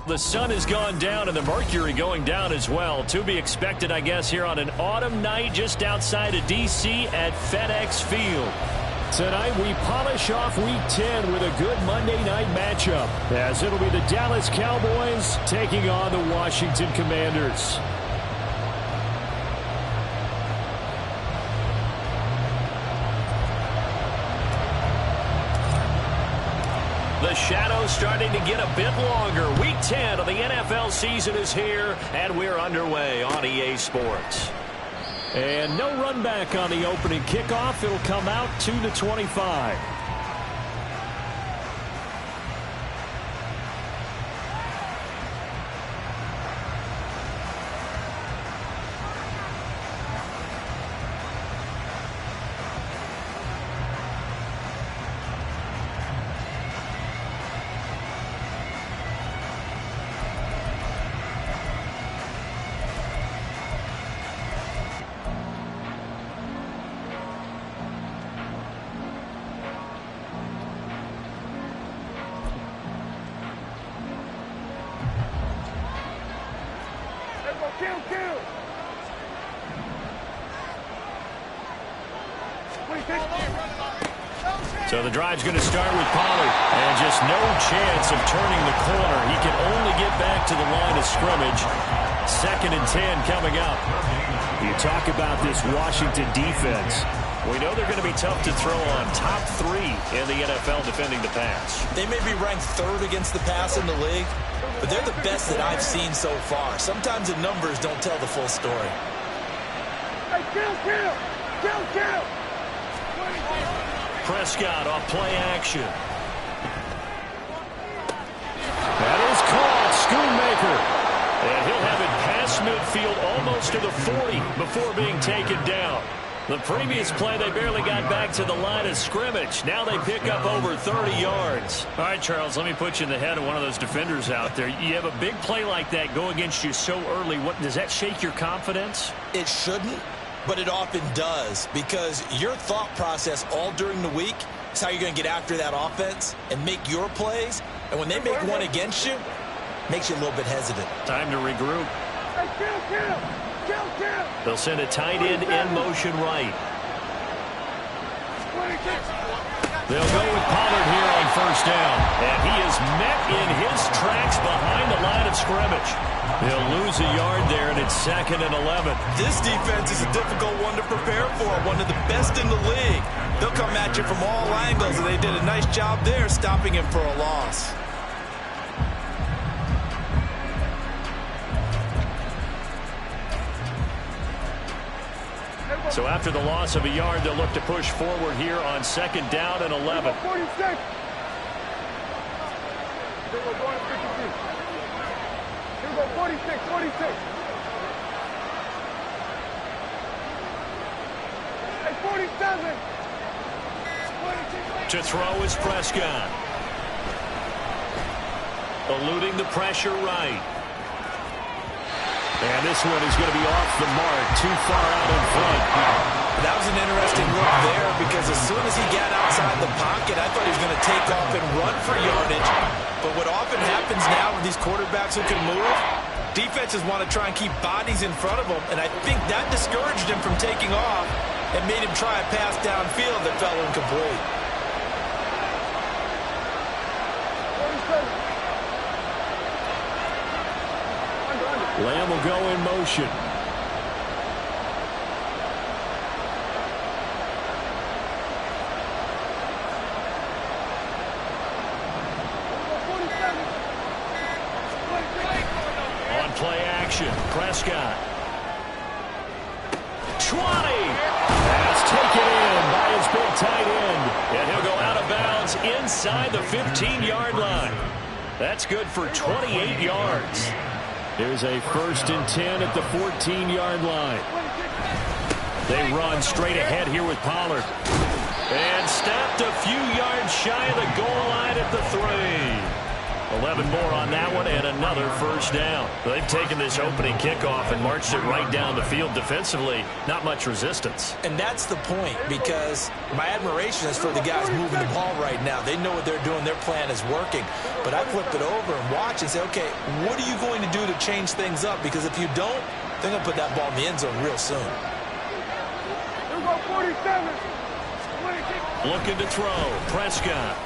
The sun has gone down and the mercury going down as well. To be expected, I guess, here on an autumn night just outside of D.C. at FedEx Field. Tonight we polish off Week 10 with a good Monday night matchup, as it'll be the Dallas Cowboys taking on the Washington Commanders. The shadow's starting to get a bit longer. Week 10 of the NFL season is here, and we're underway on EA Sports. And no run back on the opening kickoff. It'll come out to the 25. So the drive's going to start with Pollard, and just no chance of turning the corner. He can only get back to the line of scrimmage. 2nd and 10 coming up. You talk about this Washington defense. We know they're going to be tough to throw on. Top 3 in the NFL defending the pass. They may be ranked 3rd against the pass in the league, but they're the best that I've seen so far. Sometimes the numbers don't tell the full story. Hey, kill! Prescott off play action. That is caught. Schoonmaker. And he'll have it past midfield almost to the 40 before being taken down. The previous play, they barely got back to the line of scrimmage. Now they pick up over 30 yards. All right, Charles, let me put you in the head of one of those defenders out there. You have a big play like that go against you so early. What does that shake your confidence? It shouldn't, but it often does, because your thought process all during the week is how you're going to get after that offense and make your plays. And when they make one against you, it makes you a little bit hesitant. Time to regroup. Hey, kill! They'll send a tight end in motion right. They'll go with Pollard here on 1st down. And he is met in his tracks behind the line of scrimmage. They'll lose a yard there, and it's 2nd and 11. This defense is a difficult one to prepare for, one of the best in the league. They'll come at you from all angles, and they did a nice job there stopping him for a loss. So after the loss of a yard, they'll look to push forward here on 2nd down and 11. 46. Here we go, 46. Hey, 47. To throw is Prescott. Eluding the pressure right. And this one is going to be off the mark, too far out in front. That was an interesting look there, because as soon as he got outside the pocket, I thought he was going to take off and run for yardage. But what often happens now with these quarterbacks who can move, defenses want to try and keep bodies in front of them, and I think that discouraged him from taking off and made him try a pass downfield that fell incomplete. Lamb will go in motion. On play action, Prescott. 20. That's taken in by his big tight end. And he'll go out of bounds inside the 15-yard line. That's good for 28 yards. Here's a 1st and 10 at the 14-yard line. They run straight ahead here with Pollard. And stopped a few yards shy of the goal line at the 3. 11 more on that one and another first down. They've taken this opening kickoff and marched it right down the field defensively. Not much resistance. And that's the point, because my admiration is for the guys moving the ball right now. They know what they're doing. Their plan is working. But I flip it over and watch and say, okay, what are you going to do to change things up? Because if you don't, they're going to put that ball in the end zone real soon. Here we go, 47. Looking to throw. Prescott.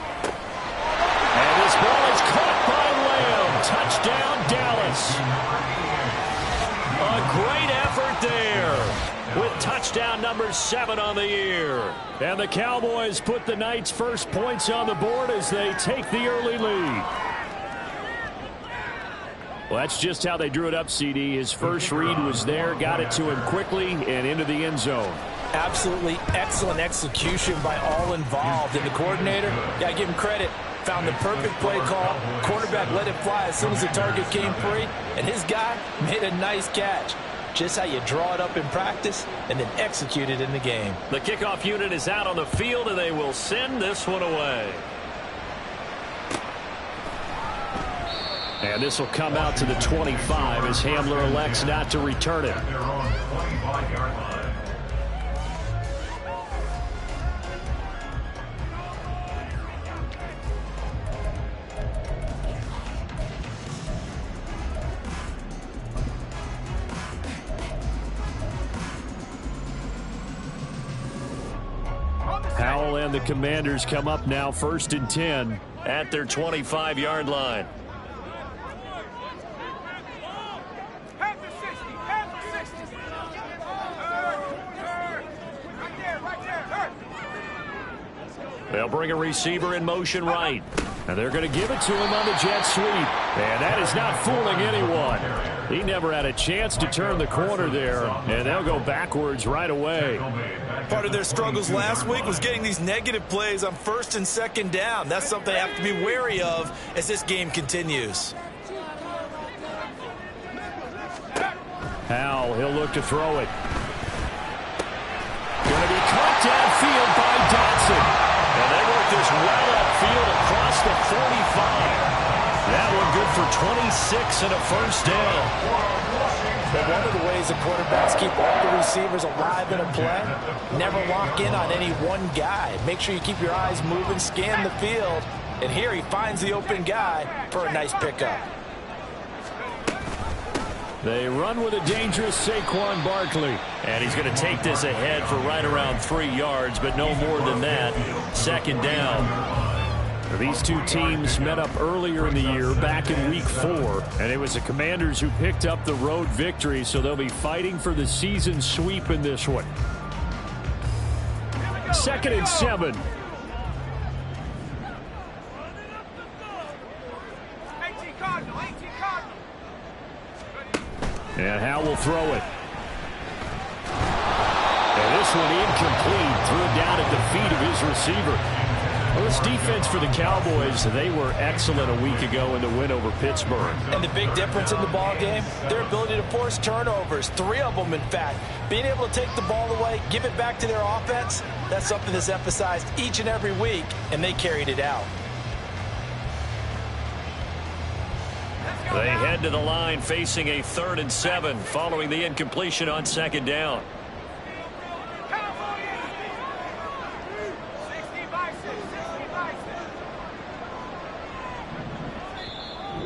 And this ball is caught by Lamb. Touchdown, Dallas. A great effort there with touchdown number 7 on the year. And the Cowboys put the Knights' first points on the board as they take the early lead. Well, that's just how they drew it up, CD. His first read was there, got it to him quickly, and into the end zone. Absolutely excellent execution by all involved. And the coordinator, got to give him credit, found the perfect play call. Quarterback let it fly as soon as the target came free, and his guy made a nice catch. Just how you draw it up in practice and then execute it in the game. The kickoff unit is out on the field, and they will send this one away. And this will come out to the 25 as Hamler elects not to return it. Howell and the Commanders come up now, 1st and 10 at their 25-yard line. They'll bring a receiver in motion right. And they're going to give it to him on the jet sweep. And that is not fooling anyone. He never had a chance to turn the corner there. And they'll go backwards right away. Part of their struggles last week was getting these negative plays on 1st and 2nd down. That's something they have to be wary of as this game continues. Howell, he'll look to throw it. Going to be caught downfield by Dotson. And they work this well upfield across the 45. That one good for 26 and a first down. But one of the ways the quarterbacks keep all the receivers alive in a play, never lock in on any one guy. Make sure you keep your eyes moving, scan the field. And here he finds the open guy for a nice pickup. They run with a dangerous Saquon Barkley. And he's going to take this ahead for right around 3 yards, but no more than that. 2nd down. These two teams met up earlier in the year, back in Week 4. And it was the Commanders who picked up the road victory, so they'll be fighting for the season sweep in this one. 2nd and 7. And Howell will throw it. And this one incomplete. Threw it down at the feet of his receiver. Well, this defense for the Cowboys, they were excellent a week ago in the win over Pittsburgh. And the big difference in the ball game, their ability to force turnovers. 3 of them, in fact. Being able to take the ball away, give it back to their offense, that's something that's emphasized each and every week, and they carried it out. They head to the line facing a 3rd and 7 following the incompletion on 2nd down.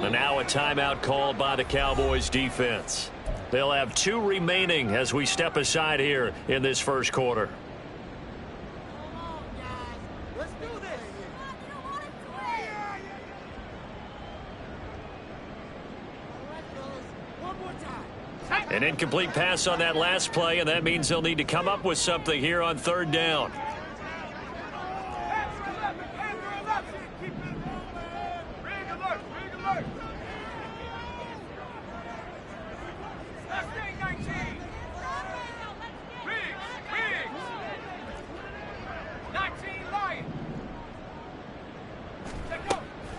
And now a timeout called by the Cowboys defense. They'll have 2 remaining as we step aside here in this first quarter. An incomplete pass on that last play, and that means they'll need to come up with something here on 3rd down.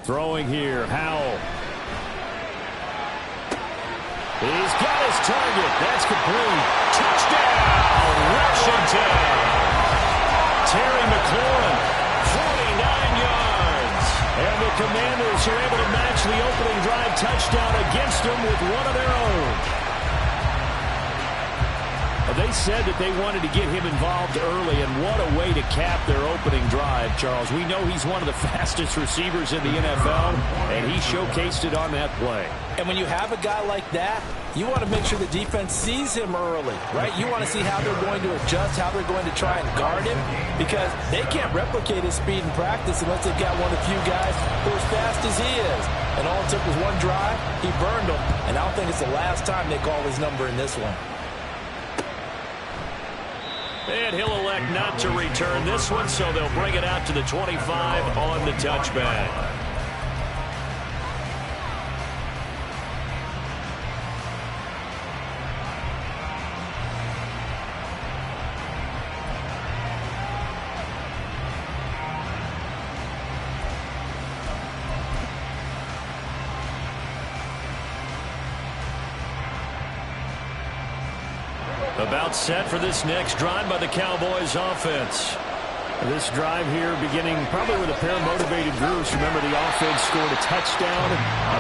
Throwing here, Howell. He's got his target. That's complete. Touchdown, Washington. Terry McLaurin, 49 yards. And the Commanders are able to match the opening drive touchdown against them with one of their own. They said that they wanted to get him involved early, and what a way to cap their opening drive, Charles. We know he's one of the fastest receivers in the NFL, and he showcased it on that play. And when you have a guy like that, you want to make sure the defense sees him early, right? You want to see how they're going to adjust, how they're going to try and guard him, because they can't replicate his speed in practice unless they've got one of the few guys who are as fast as he is. And all it took was one drive, he burned them, and I don't think it's the last time they call his number in this one. And he'll elect not to return this one, so they'll bring it out to the 25 on the touchback. About set for this next drive by the Cowboys offense. This drive here beginning probably with a pair of motivated groups. Remember, the offense scored a touchdown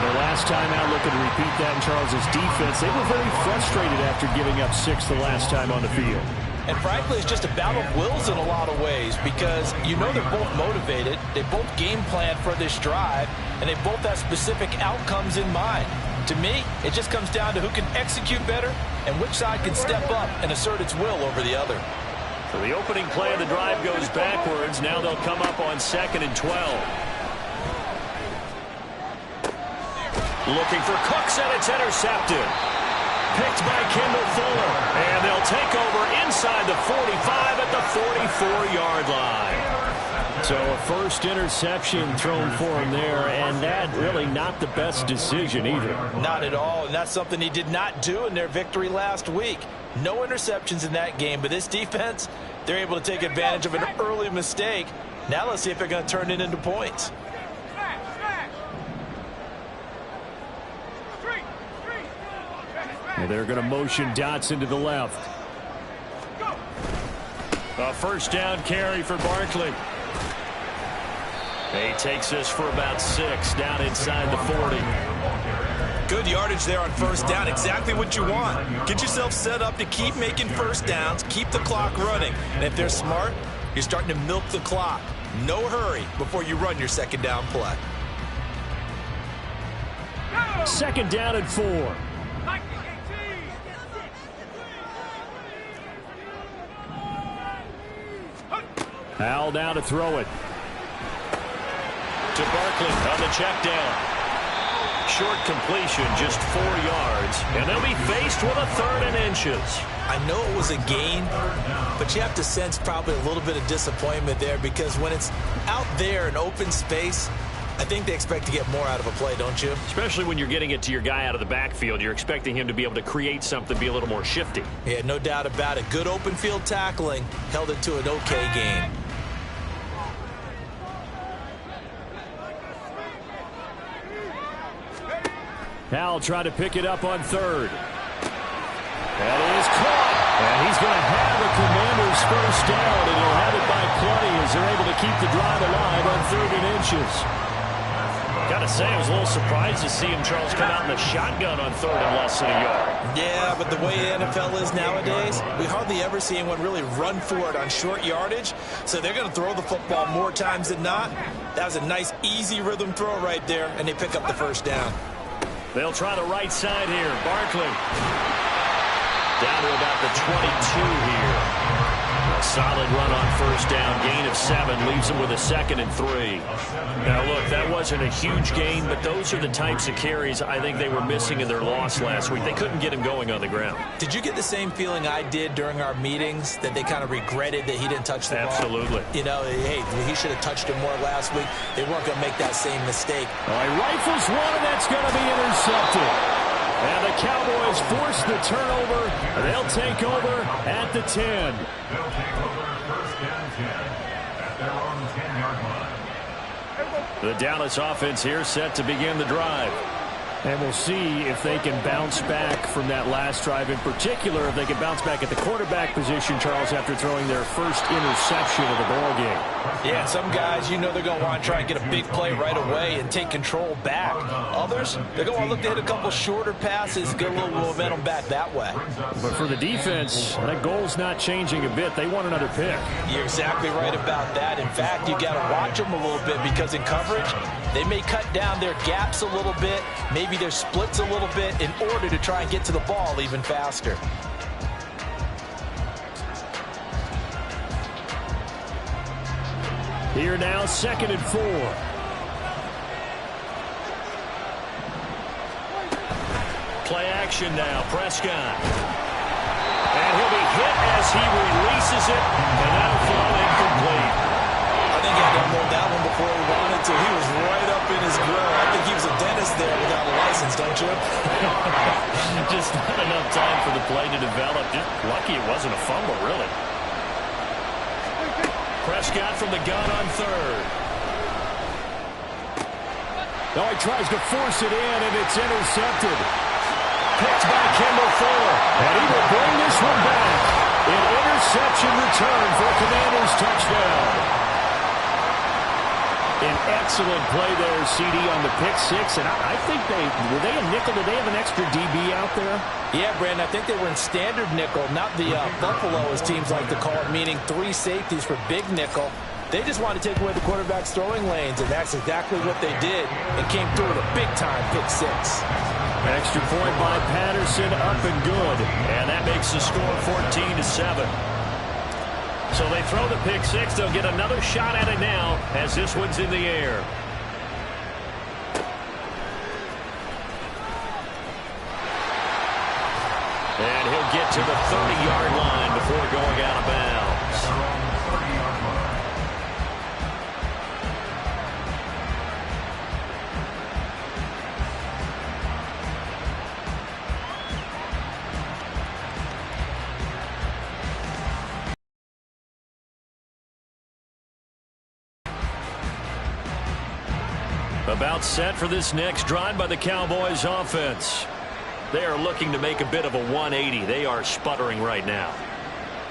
their last time out. Looking to repeat that in Charles's defense. They were very frustrated after giving up 6 the last time on the field. And frankly, it's just a battle of wills in a lot of ways, because you know they're both motivated. They both game plan for this drive, and they both have specific outcomes in mind. To me, it just comes down to who can execute better and which side can step up and assert its will over the other. So the opening play of the drive goes backwards. Now they'll come up on 2nd and 12. Looking for Cooks, and it's intercepted. Picked by Kendall Fuller. And they'll take over inside the 45 at the 44-yard line. So a first interception thrown for him there, and that really not the best decision either. Not at all, and that's something he did not do in their victory last week. No interceptions in that game, but this defense, they're able to take advantage of an early mistake. Now let's see if they're going to turn it into points. Well, they're going to motion Dotson to the left. A first down carry for Barkley. He takes us for about 6 down inside the 40. Good yardage there on first down. Exactly what you want. Get yourself set up to keep making first downs, keep the clock running. And if they're smart, you're starting to milk the clock. No hurry before you run your second down play. 2nd down and 4. Howell down to throw it. To Barkley on the check down. Short completion, just 4 yards. And they'll be faced with a 3rd and inches. I know it was a gain, but you have to sense probably a little bit of disappointment there, because when it's out there in open space, I think they expect to get more out of a play, don't you? Especially when you're getting it to your guy out of the backfield. You're expecting him to be able to create something, be a little more shifty. Yeah, no doubt about it. Good open field tackling held it to an okay gain. Howell tried to pick it up on 3rd. That is caught. And he's going to have the Commanders' first down, and he'll have it by plenty as they're able to keep the drive alive on 3rd and inches. Got to say, I was a little surprised to see him, Charles, come out in the shotgun on 3rd and less than a yard. Yeah, but the way the NFL is nowadays, we hardly ever see anyone really run for it on short yardage. So they're going to throw the football more times than not. That was a nice, easy rhythm throw right there, and they pick up the first down. They'll try the right side here. Barkley. Down to about the 22 here. A solid run on first down. Gain of 7 leaves them with a 2nd and 3. Now, look, that wasn't a huge gain, but those are the types of carries I think they were missing in their loss last week. They couldn't get him going on the ground. Did you get the same feeling I did during our meetings, that they kind of regretted that he didn't touch the ball? Absolutely. You know, hey, he should have touched it more last week. They weren't going to make that same mistake. All right, rifles one, and that's going to be intercepted. And the Cowboys force the turnover. They'll take over at the 10. They'll take over 1st and 10 at their own 10-yard line. The Dallas offense here set to begin the drive. And we'll see if they can bounce back from that last drive, in particular, if they can bounce back at the quarterback position, Charles, after throwing their first interception of the ballgame. Yeah, some guys, you know they're going to want to try and get a big play right away and take control back. Others, they're going to look to hit a couple shorter passes, get a little momentum back that way. But for the defense, that goal's not changing a bit. They want another pick. You're exactly right about that. In fact, you got to watch them a little bit because in coverage, they may cut down their gaps a little bit, maybe their splits a little bit in order to try and get to the ball even faster. Here now, 2nd and 4. Play action now, Prescott. And he'll be hit as he releases it, and that'll fall incomplete. I think he had to unload that one before he wanted to. He was right up in his grill. I think he was a dentist there without a license, don't you? Just not enough time for the play to develop. Just lucky it wasn't a fumble, really. Prescott from the gun on 3rd. Now he tries to force it in, and it's intercepted. Picked by Kendall Fuller, and he will bring this one back. An interception return for a Commanders touchdown. An excellent play there, CD, on the pick six. And I think were they a nickel? Did they have an extra DB out there? Yeah, Brandon, I think they were in standard nickel, not the Buffalo, as teams like to call it, meaning 3 safeties for big nickel. They just wanted to take away the quarterback's throwing lanes, and that's exactly what they did, and came through with a big-time pick six. Extra point by Patterson, up and good. And that makes the score 14-7. So they throw the pick six. They'll get another shot at it now as this one's in the air. And he'll get to the 30-yard line before going out of bounds. About set for this next drive by the Cowboys offense. They are looking to make a bit of a 180. They are sputtering right now.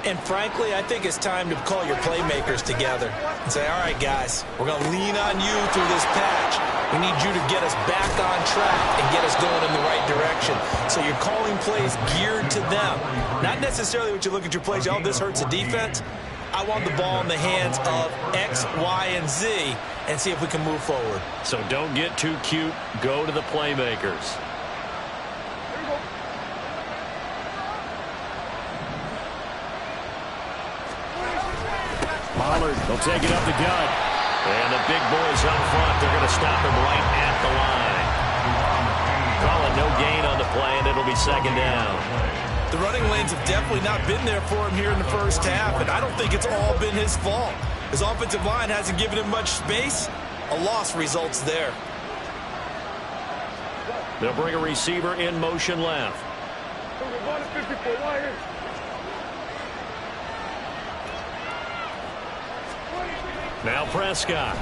And frankly, I think it's time to call your playmakers together and say, all right, guys, we're going to lean on you through this patch. We need you to get us back on track and get us going in the right direction. So you're calling plays geared to them. Not necessarily what you look at your plays, oh, this hurts the defense. I want the ball in the hands of X, Y, and Z and see if we can move forward. So don't get too cute. Go to the playmakers. Pollard, they'll take it up the gut. And the big boys up front, they're going to stop him right at the line. Calling no gain on the play, and it'll be 2nd down. The running lanes have definitely not been there for him here in the first half, and I don't think it's all been his fault. His offensive line hasn't given him much space. A loss results there. They'll bring a receiver in motion left. Now Prescott.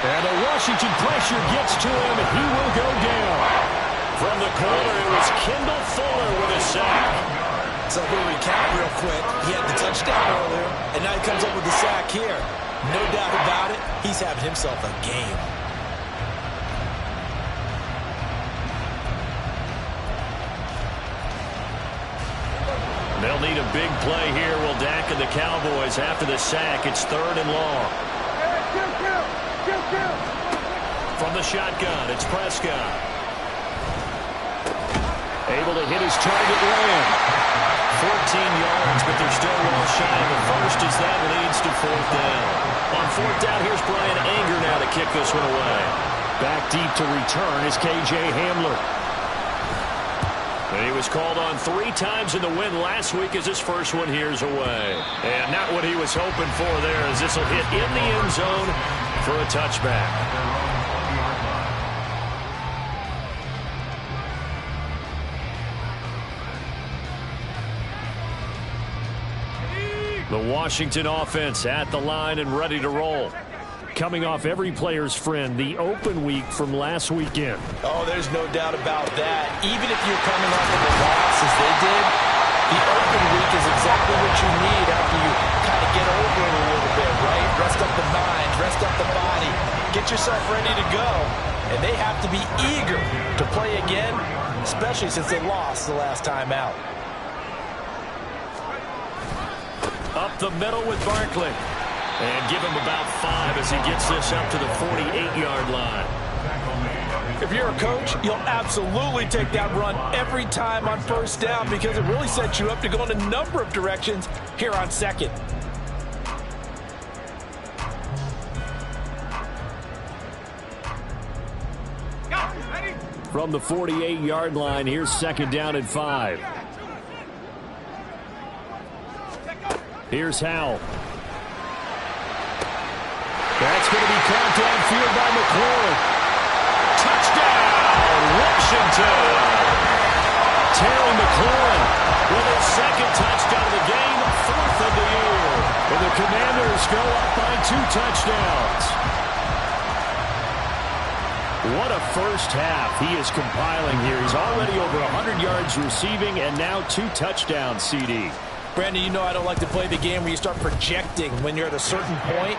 And the Washington pressure gets to him, and he will go down. From the corner, it was Kendall Fuller with a sack. So we'll recount real quick. He had the touchdown earlier, and now he comes up with the sack here. No doubt about it, he's having himself a game. They'll need a big play here. Will Dak and the Cowboys after the sack. It's 3rd and long. From the shotgun, it's Prescott. Able to hit his target man. 14 yards, but they're still well shy of the first as that leads to 4th down. On 4th down, here's Brian Anger now to kick this one away. Back deep to return is K.J. Hamler. And he was called on 3 times in the win last week as his first one here's away. And not what he was hoping for there as this will hit in the end zone for a touchback. The Washington offense at the line and ready to roll. coming off every player's friend, the open week from last weekend. Oh, there's no doubt about that. Even if you're coming off of a loss as they did, the open week is exactly what you need after you kind of get over it a little bit, right? Rest up the mind, rest up the body, get yourself ready to go. And they have to be eager to play again, especially since they lost the last time out. Up the middle with Barkley. And give him about 5 as he gets this up to the 48-yard line. If you're a coach, you'll absolutely take that run every time on first down because it really sets you up to go in a number of directions here on second. From the 48-yard line, here's second down and 5. Here's Howell. That's going to be caught downfield by McLaurin. Touchdown, Washington! Terry McLaurin with his second touchdown of the game, 4th of the year. And the Commanders go up by 2 touchdowns. What a first half he is compiling here. He's already over 100 yards receiving and now 2 touchdowns, CD. Brandon, you know I don't like to play the game where you start projecting when you're at a certain point.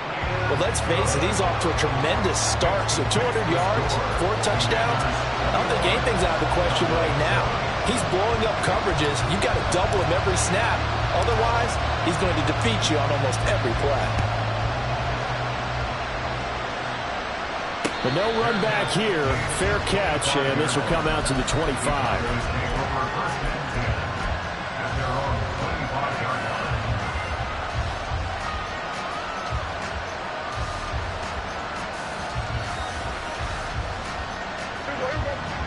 But let's face it, he's off to a tremendous start. So 200 yards, 4 touchdowns. I don't think anything's out of the question right now. He's blowing up coverages. You've got to double him every snap. Otherwise, he's going to defeat you on almost every play. But no run back here. Fair catch, and this will come out to the 25.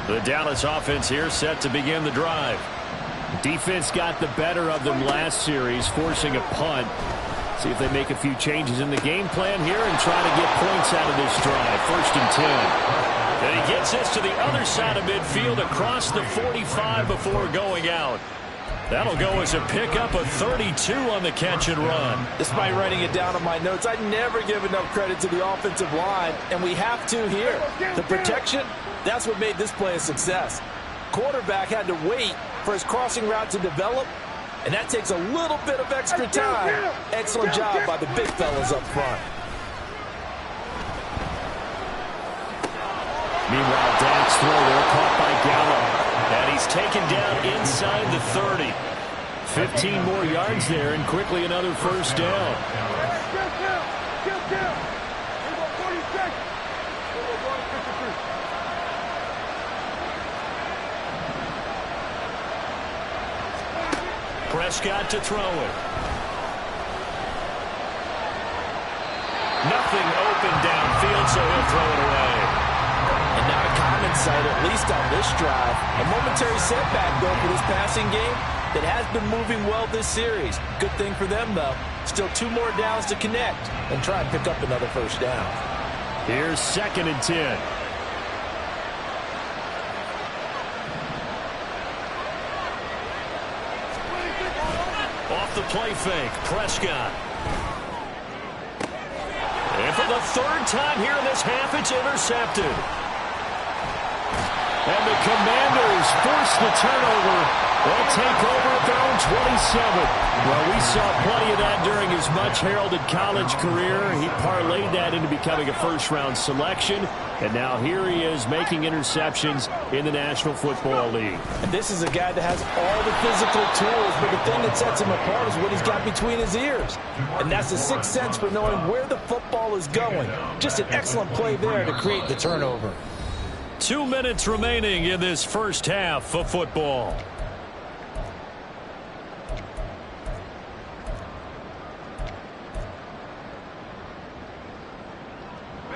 The Dallas offense here set to begin the drive. Defense got the better of them last series, forcing a punt. See if they make a few changes in the game plan here and try to get points out of this drive. 1st and 10. And he gets this to the other side of midfield across the 45 before going out. That'll go as a pickup of 32 on the catch and run. Despite writing it down on my notes, I never give enough credit to the offensive line, and we have to here. The protection, that's what made this play a success. Quarterback had to wait for his crossing route to develop, and that takes a little bit of extra time. Excellent job by the big fellas up front. Meanwhile, Dak's throw there caught by Gallup. And he's taken down inside the 30. 15 more yards there and quickly another first down. Prescott to throw it. Nothing open downfield, so he'll throw it away. And not a common sight, at least on this drive. A momentary setback, though, for this passing game that has been moving well this series. Good thing for them, though. Still 2 more downs to connect and try and pick up another first down. Here's 2nd and 10. Off the play fake, Prescott. And for the 3rd time here in this half, it's intercepted. And the Commanders force the turnover. They'll take over at their own 27. Well, we saw plenty of that during his much-heralded college career. He parlayed that into becoming a first-round selection. And now here he is making interceptions in the National Football League. And this is a guy that has all the physical tools, but the thing that sets him apart is what he's got between his ears. And that's the 6th sense for knowing where the football is going. Just an excellent play there to create the turnover. 2 minutes remaining in this first half of football.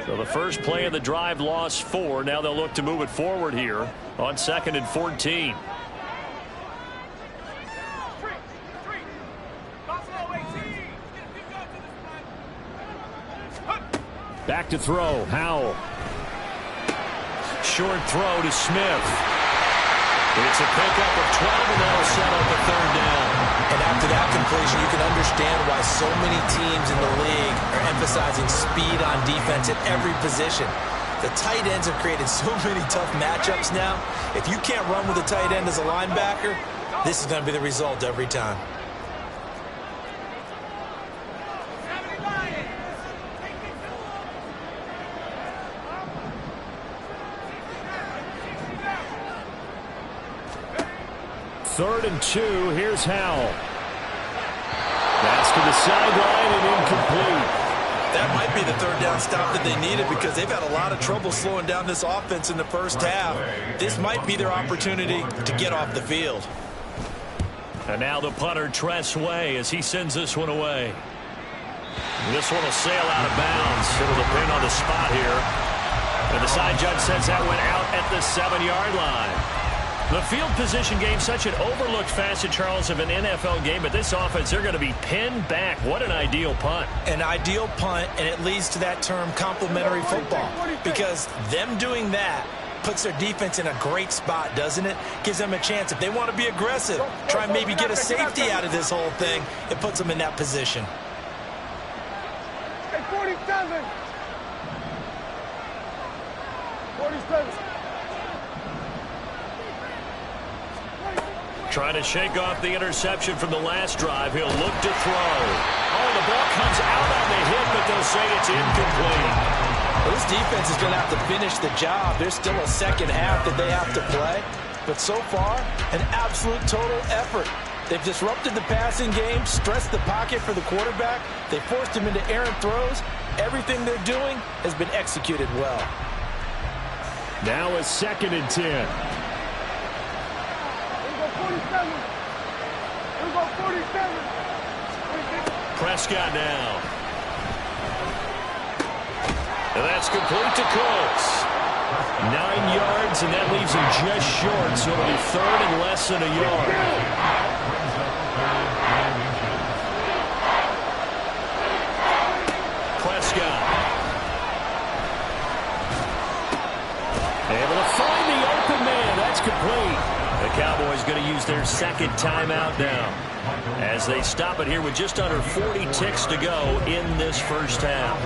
So the first play of the drive lost 4. Now they'll look to move it forward here on 2nd and 14. Back to throw. Howell. Short throw to Smith. It's a pickup of 12, and that'll settle the third down. And after that completion, you can understand why so many teams in the league are emphasizing speed on defense at every position. The tight ends have created so many tough matchups now. If you can't run with a tight end as a linebacker, this is going to be the result every time. Third and 2, here's Howell. That's to the sideline and incomplete. That might be the third down stop that they needed because they've had a lot of trouble slowing down this offense in the first half. This might be their opportunity to get off the field. And now the punter, Tress Way, as he sends this one away. This one will sail out of bounds. It'll depend on the spot here. And the side judge says that went out at the 7-yard line. The field position game, such an overlooked facet, Charles, of an NFL game, but this offense, they're going to be pinned back. What an ideal punt. An ideal punt, and it leads to that term complementary football, because them doing that puts their defense in a great spot, doesn't it? Gives them a chance. If they want to be aggressive, try and maybe get a safety out of this whole thing, it puts them in that position. Hey, 47. 47. Trying to shake off the interception from the last drive. He'll look to throw. Oh, the ball comes out on the hit, but they'll say it's incomplete. Well, this defense is going to have to finish the job. There's still a second half that they have to play. But so far, an absolute total effort. They've disrupted the passing game, stressed the pocket for the quarterback. They forced him into errant throws. Everything they're doing has been executed well. Now a 2nd and 10. Prescott now. And that's complete to Cooks. 9 yards, and that leaves him just short, so it'll be 3rd and less than a yard. Prescott. Able to find the open man. That's complete. The Cowboys going to use their 2nd timeout now, as they stop it here with just under 40 ticks to go in this first half.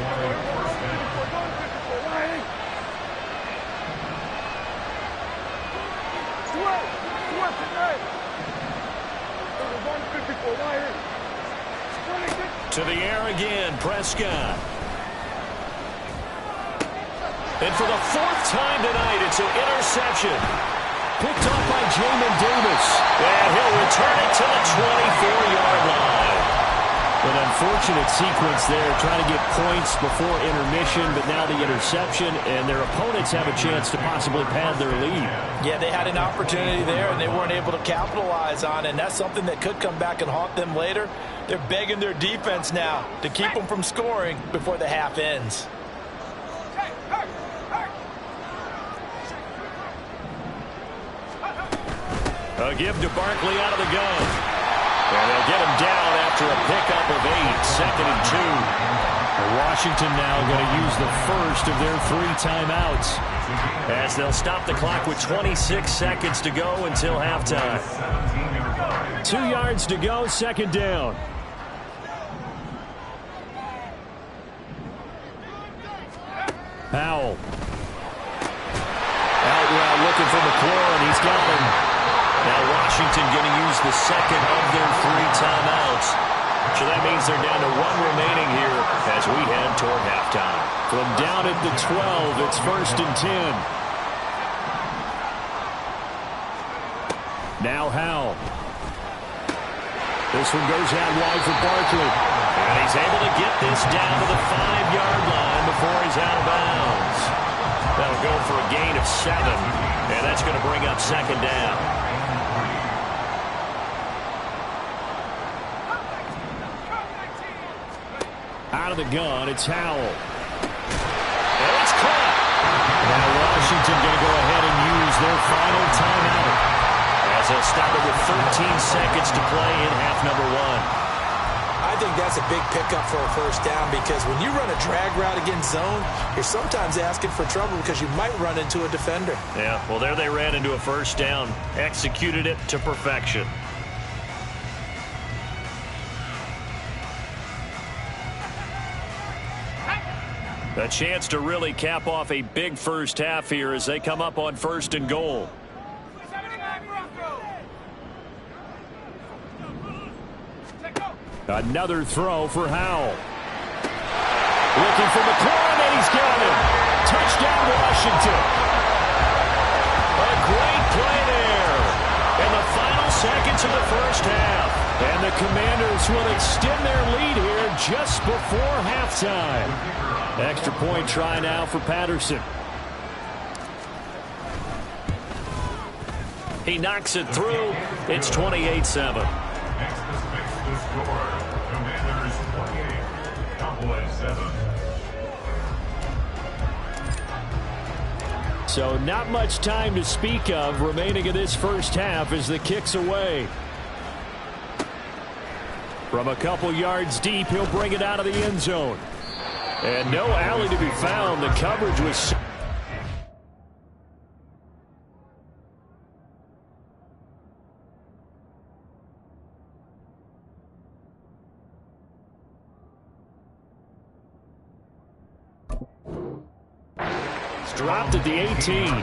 To the air again, Prescott. And for the 4th time tonight, it's an interception. Picked off by Jamin Davis. And he'll return it to the 24-yard line. An unfortunate sequence there, trying to get points before intermission, but now the interception, and their opponents have a chance to possibly pad their lead. Yeah, they had an opportunity there, and they weren't able to capitalize on it, and that's something that could come back and haunt them later. They're begging their defense now to keep them from scoring before the half ends. A give to Barkley out of the gun. And they'll get him down after a pickup of 8, 2nd and 2. Washington now going to use the first of their 3 timeouts, as they'll stop the clock with 26 seconds to go until halftime. 2 yards to go, 2nd down. Howell. Out route looking for McLaurin. He's got him. Now Washington going to use the 2nd of their 3 timeouts. So that means they're down to 1 remaining here as we head toward halftime. From down at the 12, it's 1st and 10. Now Howell. This one goes out wide for Barkley. And he's able to get this down to the 5-yard line before he's out of bounds. That'll go for a gain of 7. And that's going to bring up 2nd down. Out of the gun, it's Howell. And it's caught. Now Washington going to go ahead and use their final timeout, as they'll stop it with 13 seconds to play in half number 1. I think that's a big pickup for a first down because when you run a drag route against zone, you're sometimes asking for trouble because you might run into a defender. Yeah, well, there they ran into a first down. Executed it to perfection. A chance to really cap off a big first half here as they come up on 1st and goal. Another throw for Howell. Looking for McLaurin, and he's got him. Touchdown, Washington. A great play there. In the final seconds of the first half. And the Commanders will extend their lead here just before halftime. Extra point try now for Patterson. He knocks it through. It's 28-7. Next is fix the score. Commanders 28, Cowboys 7. So not much time to speak of remaining in this first half as the kick's away. From a couple yards deep, he'll bring it out of the end zone. And no alley to be found. The coverage was... It's dropped at the 18.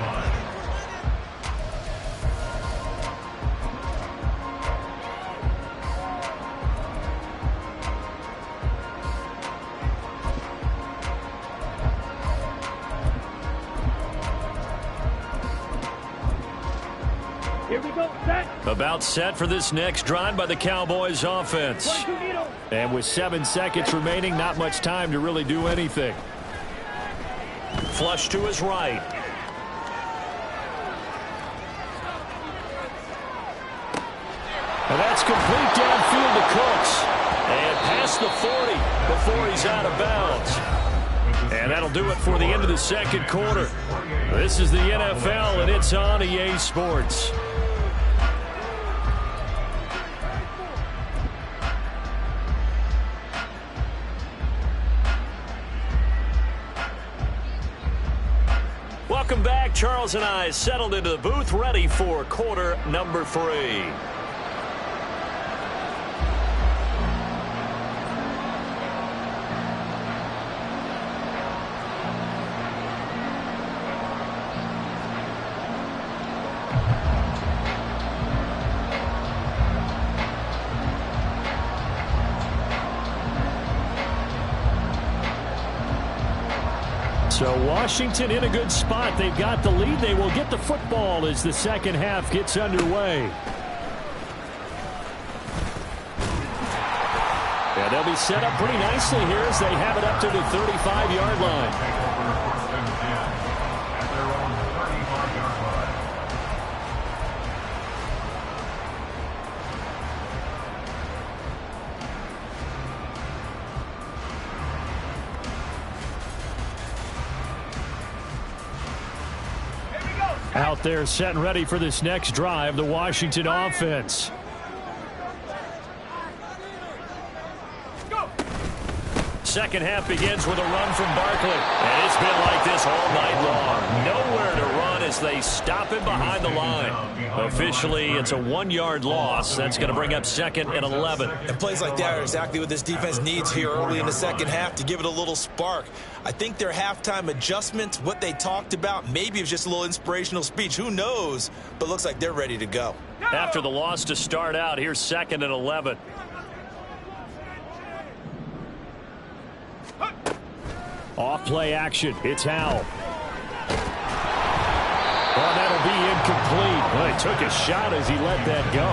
About set for this next drive by the Cowboys offense. And with 7 seconds remaining, not much time to really do anything. Flush to his right. And that's complete downfield to Cooks. And past the 40 before he's out of bounds. And that'll do it for the end of the second quarter. This is the NFL, and it's on EA Sports. Welcome back. Charles and I settled into the booth, ready for quarter number 3. So Washington in a good spot. They've got the lead. They will get the football as the second half gets underway. And they'll be set up pretty nicely here as they have it up to the 35-yard line. Out there set and ready for this next drive, the Washington offense. Second half begins with a run from Barkley. And it's been like this all night long. Nowhere to run as they stop him behind the line. Officially, it's a 1-yard loss. That's going to bring up 2nd and 11. And plays like that are exactly what this defense needs here early in the second half to give it a little spark. I think their halftime adjustments, what they talked about, maybe it was just a little inspirational speech. Who knows? But looks like they're ready to go. After the loss to start out, here's 2nd and 11. Off play action. It's Howell. Well, that'll be incomplete. Well, he took a shot as he let that go.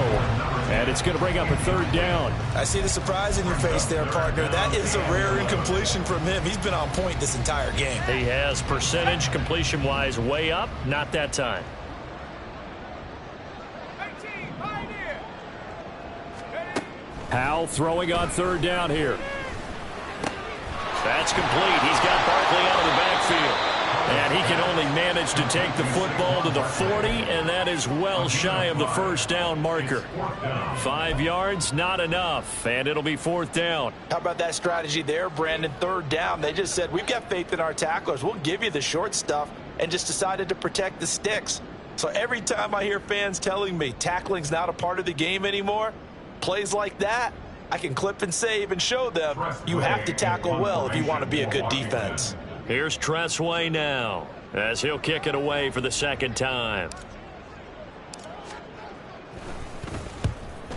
And it's going to bring up a 3rd down. I see the surprise in your face there, partner. That is a rare incompletion from him. He's been on point this entire game. He has percentage completion-wise way up. Not that time. Howell throwing on 3rd down here. That's complete. He's got Barkley out of the backfield. And he can only manage to take the football to the 40, and that is well shy of the first down marker. 5 yards, not enough, and it'll be 4th down. How about that strategy there, Brandon? 3rd down. They just said, we've got faith in our tacklers. We'll give you the short stuff, and just decided to protect the sticks. So every time I hear fans telling me tackling's not a part of the game anymore, plays like that, I can clip and save and show them you have to tackle well if you want to be a good defense. Here's Tressway now as he'll kick it away for the 2nd time.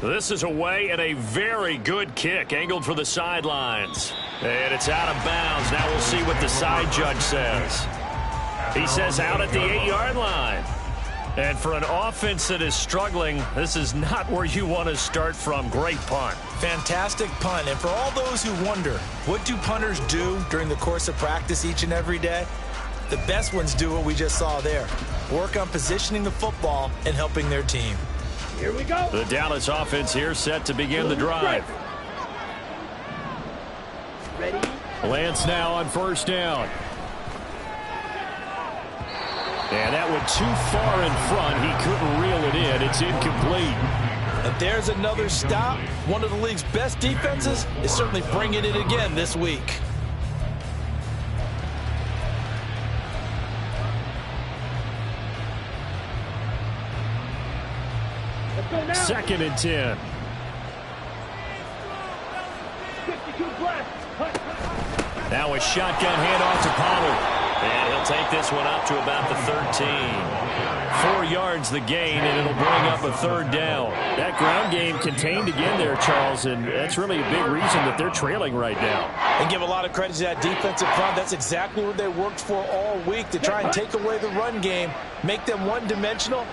This is away and a very good kick angled for the sidelines. And it's out of bounds. Now we'll see what the side judge says. He says out at the 8-yard line. And for an offense that is struggling, this is not where you want to start from. Great punt. Fantastic punt. And for all those who wonder, what do punters do during the course of practice each and every day? The best ones do what we just saw there. Work on positioning the football and helping their team. Here we go. The Dallas offense here set to begin the drive. Ready? Lance now on 1st down. And that went too far in front. He couldn't reel it in. It's incomplete. And there's another stop. One of the league's best defenses is certainly bringing it again this week. Let's go now. 2nd and 10. 52 blast. Now a shotgun handoff to Pollard. And he'll take this one up to about the 13. 4 yards the gain, and it'll bring up a 3rd down. That ground game contained again there, Charles, and that's really a big reason that they're trailing right now. And give a lot of credit to that defensive front. That's exactly what they worked for all week, to try and take away the run game, make them one-dimensional.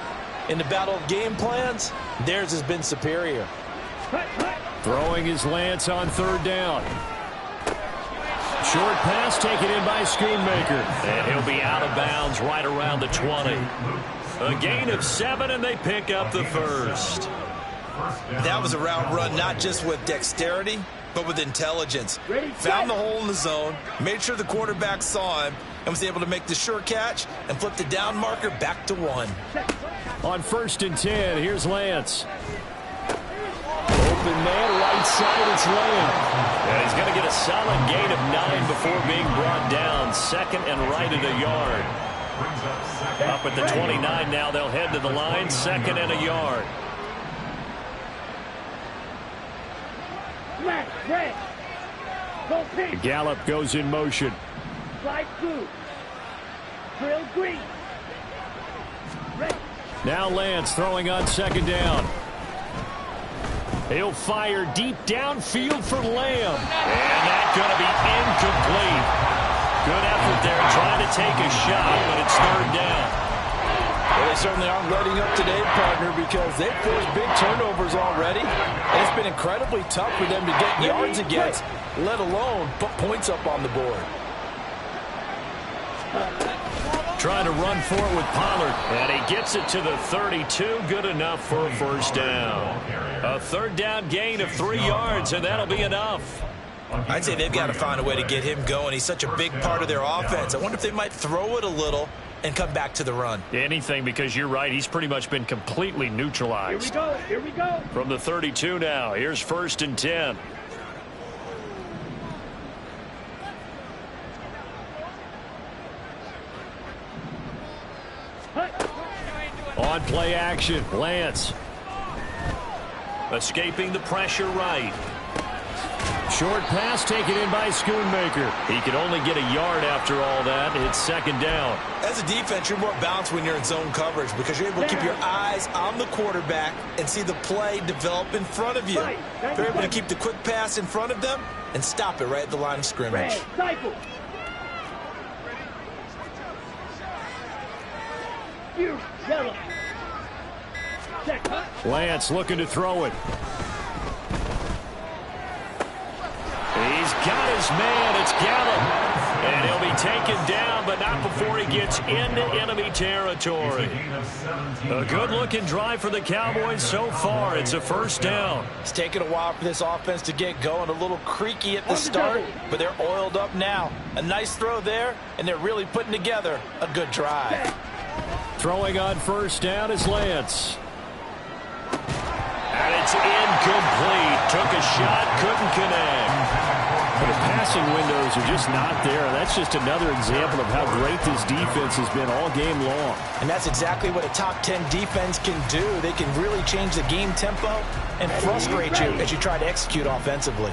In the battle of game plans, theirs has been superior. Throwing his Lance on 3rd down. Short pass taken in by Schoonmaker. And he'll be out of bounds right around the 20. A gain of 7, and they pick up the 1st. That was a route run not just with dexterity, but with intelligence. Found the hole in the zone, made sure the quarterback saw him, and was able to make the sure catch and flip the down marker back to 1. On 1st and 10, here's Lance. Open man, right side, it's Lamb. And he's going to get a solid gain of 9 before being brought down. 2nd and right at a yard. Up at the 29 now, they'll head to the line. 2nd and a yard. Gallup goes in motion. Slide through. Drill green. Now Lance throwing on 2nd down. He'll fire deep downfield for Lamb. And that's going to be incomplete. Good effort there trying to take a shot, but it's 3rd down. Well, they certainly aren't letting up today, partner, because they've forced big turnovers already. And it's been incredibly tough for them to get yards against, let alone put points up on the board. Trying to run for it with Pollard. And he gets it to the 32. Good enough for a 1st down. A 3rd down gain of 3 yards, and that'll be enough. I'd say they've got to find a way to get him going. He's such a big part of their offense. I wonder if they might throw it a little and come back to the run. Anything, because you're right. He's pretty much been completely neutralized. Here we go. Here we go. From the 32 now. Here's 1st and 10. On play action, Lance. Escaping the pressure right. Short pass taken in by Schoonmaker. He can only get a yard after all that. It's 2nd down. As a defense, you're more balanced when you're in zone coverage because you're able to keep your eyes on the quarterback and see the play develop in front of you. They're able to keep the quick pass in front of them and stop it right at the line of scrimmage. Yellow. Lance looking to throw it. He's got his man. It's Gallup. And he'll be taken down, but not before he gets into enemy territory. A good-looking drive for the Cowboys so far. It's a first down. It's taken a while for this offense to get going. A little creaky at the start, but they're oiled up now. A nice throw there, and they're really putting together a good drive. Throwing on first down is Lance. And it's incomplete. Took a shot, couldn't connect. The passing windows are just not there. That's just another example of how great this defense has been all game long. And that's exactly what a top 10 defense can do. They can really change the game tempo and frustrate you as you try to execute offensively.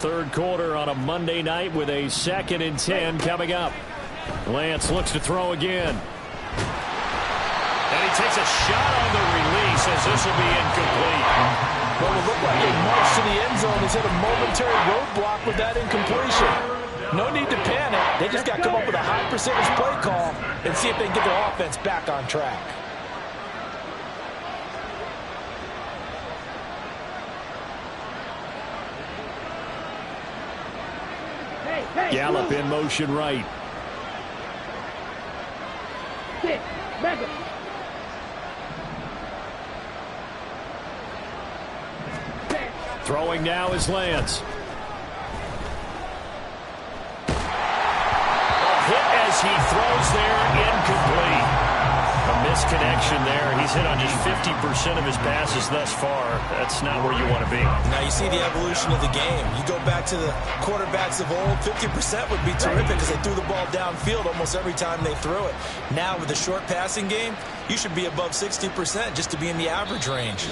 Third quarter on a Monday night with a 2nd and 10 coming up. Lance looks to throw again. And he takes a shot on the release as this will be incomplete. Well, it looked like a march to the end zone has hit a momentary roadblock with that incompletion. No need to panic. They just got to come up with a high percentage play call and see if they can get their offense back on track. Gallup in motion right. Throwing now is Lance. A hit as he throws there, incomplete. A misconnection there. He's hit on just 50% of his passes thus far. That's not where you want to be. Now you see the evolution of the game. You go back to the quarterbacks of old, 50% would be terrific because they threw the ball downfield almost every time they threw it. Now with the short passing game, you should be above 60% just to be in the average range.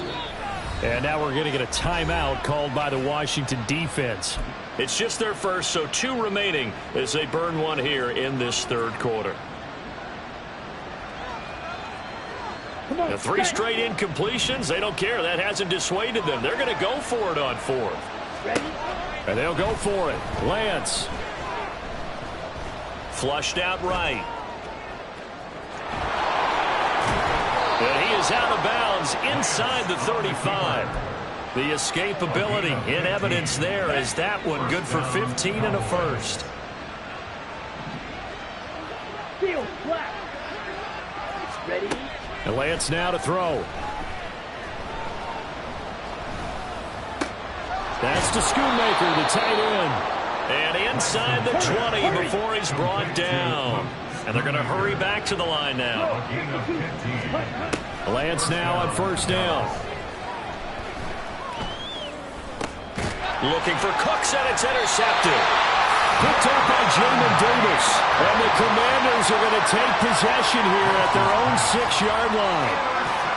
And now we're going to get a timeout called by the Washington defense. It's just their first, so 2 remaining as they burn one here in this third quarter. The 3 straight incompletions, they don't care. That hasn't dissuaded them. They're going to go for it on 4th. And they'll go for it. Lance. Flushed out right. And he is out of bounds inside the 35. The escapability in evidence there as that one good for 15 and a first. Ready? And Lance now to throw. That's to Schoonmaker, the tight end. And inside the 20 before he's brought down. And they're going to hurry back to the line now. Lance now on first down. Looking for Cooks, and it's intercepted. Picked up by Jamin Davis. And the Commanders are going to take possession here at their own 6-yard line.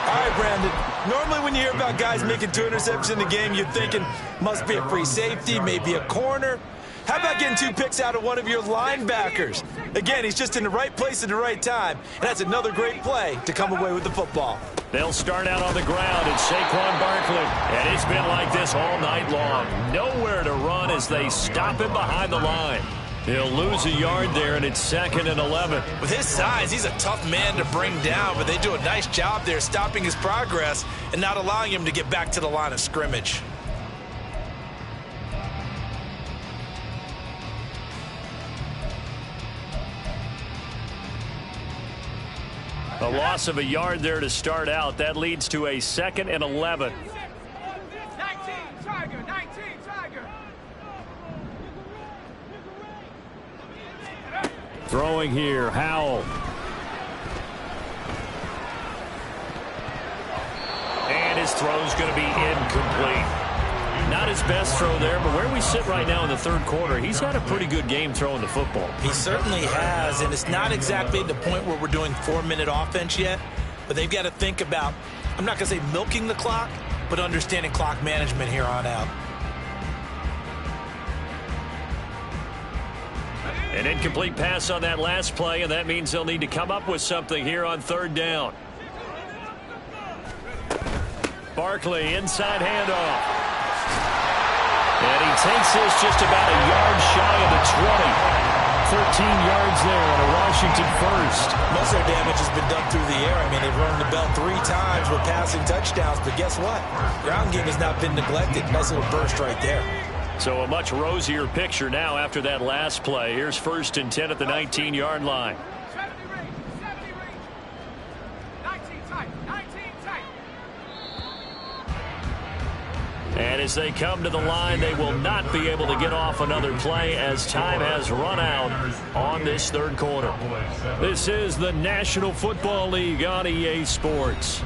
All right, Brandon. Normally when you hear about guys making 2 interceptions in the game, you're thinking must be a free safety, maybe a corner. How about getting 2 picks out of one of your linebackers? Again, he's just in the right place at the right time. And that's another great play to come away with the football. They'll start out on the ground. It's Saquon Barkley. And it's been like this all night long. Nowhere to run as they stop him behind the line. He'll lose a yard there, and it's 2nd and 11. With his size, he's a tough man to bring down, but they do a nice job there stopping his progress and not allowing him to get back to the line of scrimmage. A loss of a yard there to start out. That leads to a 2nd and 11. 19, Tiger, 19, Tiger. Throwing here, Howell. And his throw's going to be incomplete. Not his best throw there, but where we sit right now in the third quarter, he's had a pretty good game throwing the football. He certainly has, and it's not exactly the point where we're doing 4-minute offense yet, but they've got to think about, I'm not going to say milking the clock, but understanding clock management here on out. An incomplete pass on that last play, and that means they'll need to come up with something here on 3rd down. Barkley, inside handoff. And he takes this just about a yard shy of the 20. 13 yards there on a Washington first. Most of their damage has been done through the air. I mean, they've run the bell 3 times with passing touchdowns, but guess what? Ground game has not been neglected. Nice little burst right there. So a much rosier picture now after that last play. Here's 1st and 10 at the 19-yard line. And as they come to the line, they will not be able to get off another play as time has run out on this 3rd quarter. This is the National Football League on EA Sports.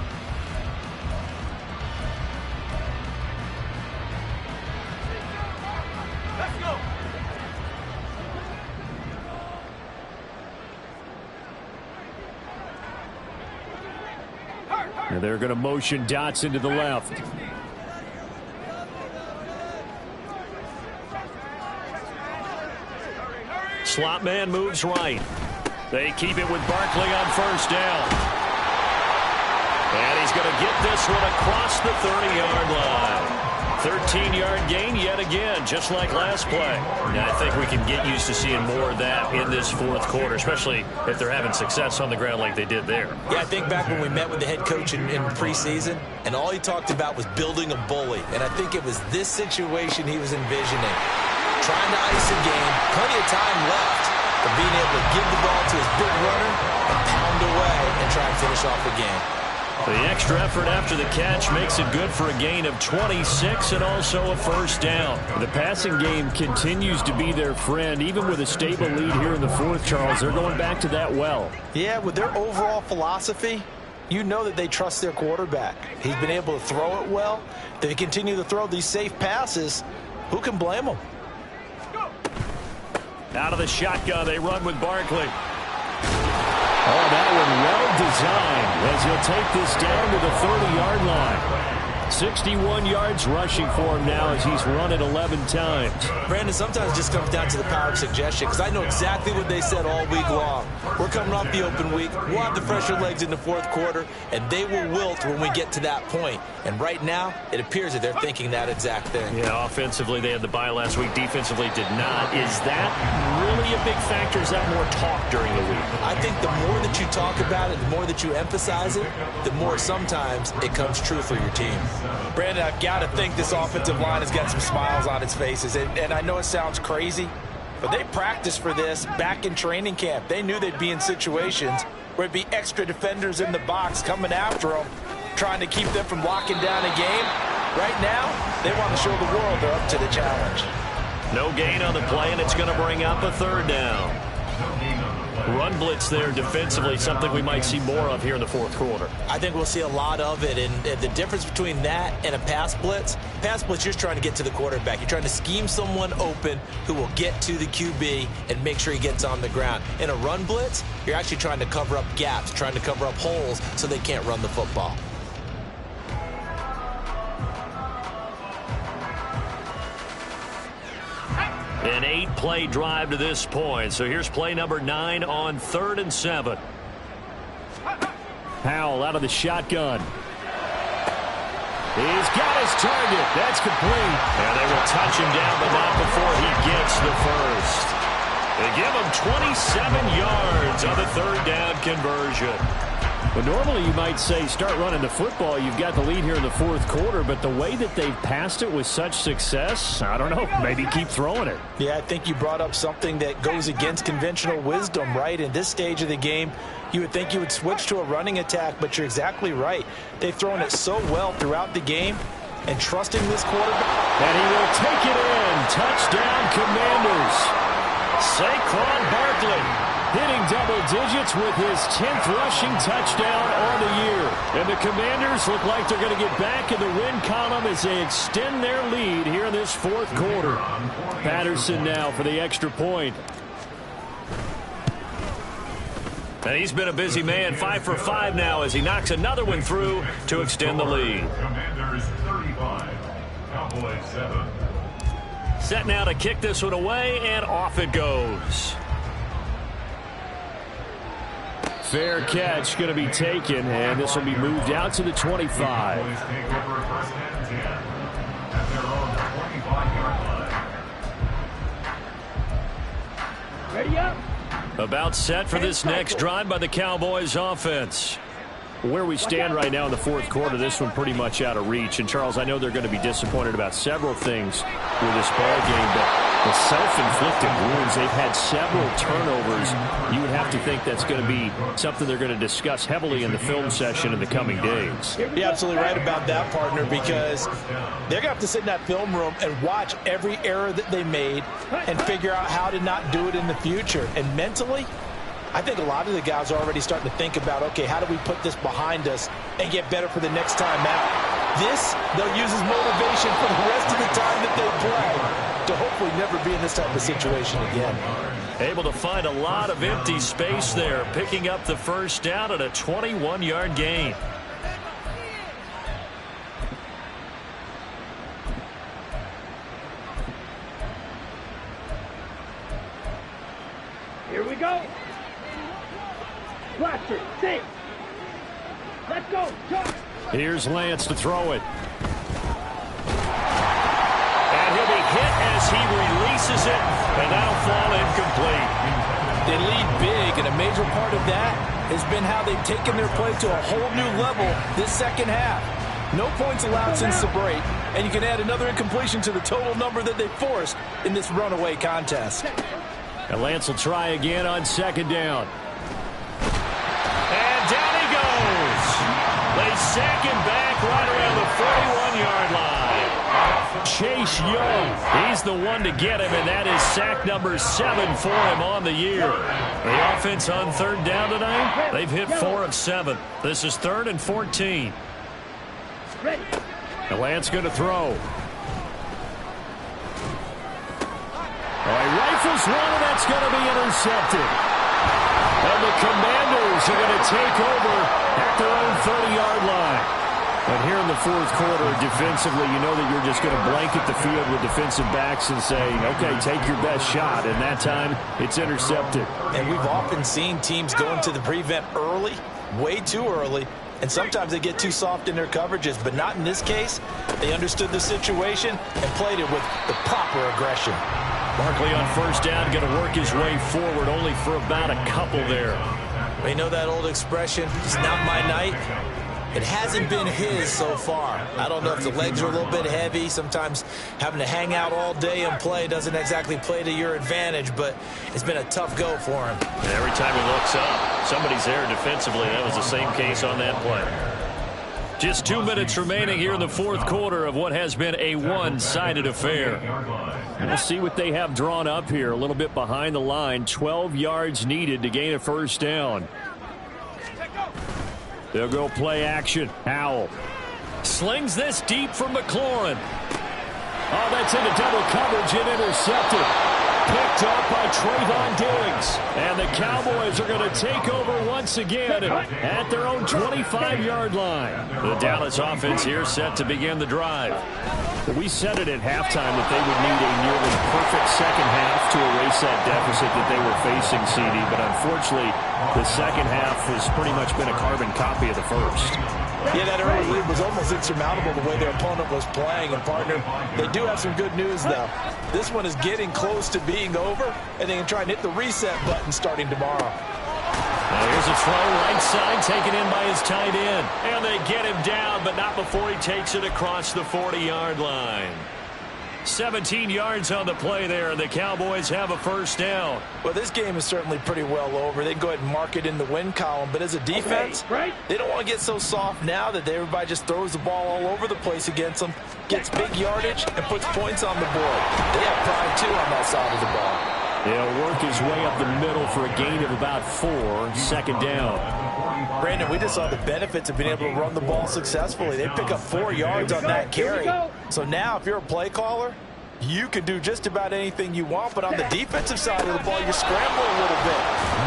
And they're going to motion Dotson to the left. Slot man moves right. They keep it with Barkley on 1st down. And he's going to get this one across the 30-yard line. 13-yard gain yet again, just like last play. Now, I think we can get used to seeing more of that in this 4th quarter, especially if they're having success on the ground like they did there. Yeah, I think back when we met with the head coach in preseason, and all he talked about was building a bully. And I think it was this situation he was envisioning. Trying to ice a game, plenty of time left, but being able to give the ball to his big runner and pound away and try and finish off the game. The extra effort after the catch makes it good for a gain of 26 and also a 1st down. The passing game continues to be their friend. Even with a stable lead here in the 4th, Charles, they're going back to that well. Yeah, with their overall philosophy, you know that they trust their quarterback. He's been able to throw it well. They continue to throw these safe passes. Who can blame them? Out of the shotgun, they run with Barkley. Oh, that one well designed as he'll take this down to the 30-yard line. 61 yards rushing for him now as he's run it 11 times. Brandon, sometimes it just comes down to the power of suggestion, because I know exactly what they said all week long. We're coming off the open week. We'll have the fresher legs in the 4th quarter, and they will wilt when we get to that point. And right now, it appears that they're thinking that exact thing. Yeah, offensively, they had the bye last week. Defensively, did not. Is that really a big factor? Is that more talk during the week? I think the more that you talk about it, the more that you emphasize it, the more sometimes it comes true for your team. Brandon, I've got to think this offensive line has got some smiles on its faces. And I know it sounds crazy, but they practiced for this back in training camp. They knew they'd be in situations where it'd be extra defenders in the box coming after them, trying to keep them from locking down a game. Right now, they want to show the world they're up to the challenge. No gain on the play, and it's going to bring up a 3rd down. Run blitz there defensively, something we might see more of here in the 4th quarter. I think we'll see a lot of it, and the difference between that and a pass blitz, you're just trying to get to the quarterback. You're trying to scheme someone open who will get to the QB and make sure he gets on the ground. In a run blitz, you're actually trying to cover up gaps, trying to cover up holes so they can't run the football. An 8-play drive to this point. So here's play number 9 on 3rd and 7. Powell out of the shotgun. He's got his target. That's complete. And they will touch him down, but not before he gets the first. They give him 27 yards on the 3rd down conversion. Well, normally you might say start running the football. You've got the lead here in the 4th quarter, but the way that they've passed it with such success, I don't know, maybe keep throwing it. Yeah, I think you brought up something that goes against conventional wisdom, right? In this stage of the game, you would think you would switch to a running attack, but you're exactly right. They've thrown it so well throughout the game, and trusting this quarterback. And he will take it in. Touchdown, Commanders. Saquon Barkley hitting double digits with his 10th rushing touchdown on the year. And the Commanders look like they're going to get back in the win column as they extend their lead here in this 4th quarter. Patterson now for the extra point. And he's been a busy man, 5 for 5 now as he knocks another one through to extend the lead. Commanders 35, Cowboys 7. Set now to kick this one away, and off it goes. Fair catch going to be taken, and this will be moved out to the 25. Cowboys take over 1st and 10 at their own 25-yard line. Ready up. About set for this next drive by the Cowboys offense. Where we stand right now in the fourth quarter, this one pretty much out of reach. And, Charles, I know they're going to be disappointed about several things with this ball game, but the self-inflicted wounds, they've had several turnovers. You would have to think that's going to be something they're going to discuss heavily in the film session in the coming days. You're absolutely right about that, partner, because they're going to have to sit in that film room and watch every error that they made and figure out how to not do it in the future. And mentally, I think a lot of the guys are already starting to think about, okay, how do we put this behind us and get better for the next time out? This, they'll use as motivation for the rest of the time that they play to hopefully never be in this type of situation again. Able to find a lot of empty space there, picking up the first down at a 21-yard gain. Here we go. Blaster, safe. Let's go. Charge. Here's Lance to throw it. And he'll be hit as he releases it, and that'll fall incomplete. They lead big, and a major part of that has been how they've taken their play to a whole new level this second half. No points allowed since the break, and you can add another incompletion to the total number that they forced in this runaway contest. And Lance will try again on second down. And down he goes. They sack him back right around the 41-yard line. Chase Young, he's the one to get him, and that is sack number 7 for him on the year. The offense on third down tonight, they've hit 4 of 7. This is 3rd and 14. Ready. And Lance going to throw. Oh, he rifles one, and that's going to be intercepted. And the Commanders are going to take over at their own 30-yard line. And here in the fourth quarter, defensively, you know that you're just going to blanket the field with defensive backs and say, okay, take your best shot. And that time, it's intercepted. And we've often seen teams go into the prevent early, way too early, and sometimes they get too soft in their coverages, but not in this case. They understood the situation and played it with the proper aggression. Barkley on first down, going to work his way forward, only for about a couple there. You know that old expression, it's not my night? It hasn't been his so far. I don't know if the legs are a little bit heavy. Sometimes having to hang out all day and play doesn't exactly play to your advantage, but it's been a tough go for him. And every time he looks up, somebody's there defensively. That was the same case on that play. Just 2 minutes remaining here in the fourth quarter of what has been a one-sided affair. We'll see what they have drawn up here. A little bit behind the line. 12 yards needed to gain a first down. They'll go play action. Howell slings this deep from McLaurin. Oh, that's into double coverage and intercepted. Picked up by Trayvon Diggs. And the Cowboys are going to take over once again at their own 25-yard line. The Dallas offense here set to begin the drive. We said it at halftime that they would need a nearly perfect second half to erase that deficit that they were facing, CD. But unfortunately, the second half has pretty much been a carbon copy of the first. Yeah, that early lead was almost insurmountable the way their opponent was playing. And, partner, they do have some good news, though. This one is getting close to being over, and they can try and hit the reset button starting tomorrow. Now here's a throw right side, taken in by his tight end. And they get him down, but not before he takes it across the 40-yard line. 17 yards on the play there, and the Cowboys have a first down. Well, this game is certainly pretty well over. They can go ahead and mark it in the win column, but as a defense, they don't want to get so soft now that everybody just throws the ball all over the place against them, gets big yardage, and puts points on the board. They have pride, too, on that side of the ball. He'll work his way up the middle for a gain of about 4, second down. Brandon, we just saw the benefits of being able to run the ball successfully. They pick up 4 yards on that carry. So now if you're a play caller, you can do just about anything you want, but on the defensive side of the ball, you're scrambling a little bit.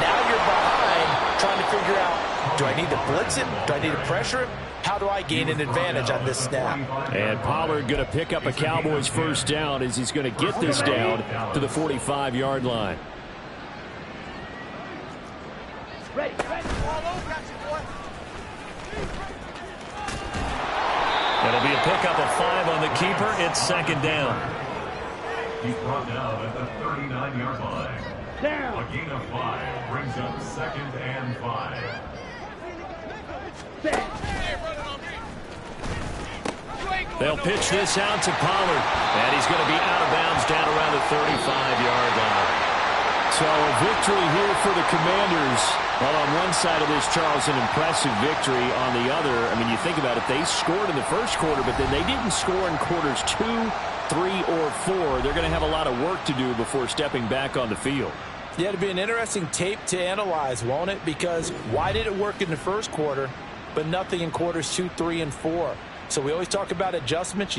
Now you're behind trying to figure out, do I need to blitz him? Do I need to pressure him? How do I gain an advantage on this snap? And Pollard going to pick up a Cowboys first down as he's going to get this down to the 45-yard line. Ready. It'll be a pickup of 5 on the keeper. It's second down. He's brought down at the 39-yard line. Down. A gain of 5 brings up 2nd and 5. They'll pitch this out to Pollard, and he's going to be out of bounds down around the 35-yard line. So a victory here for the Commanders. Well, on one side of this, Charles, an impressive victory. On the other, I mean, you think about it, they scored in the first quarter, but then they didn't score in quarters 2, 3, or 4. They're going to have a lot of work to do before stepping back on the field. Yeah, it'll be an interesting tape to analyze, won't it? Because why did it work in the first quarter, but nothing in quarters 2, 3, and 4? So we always talk about adjustments.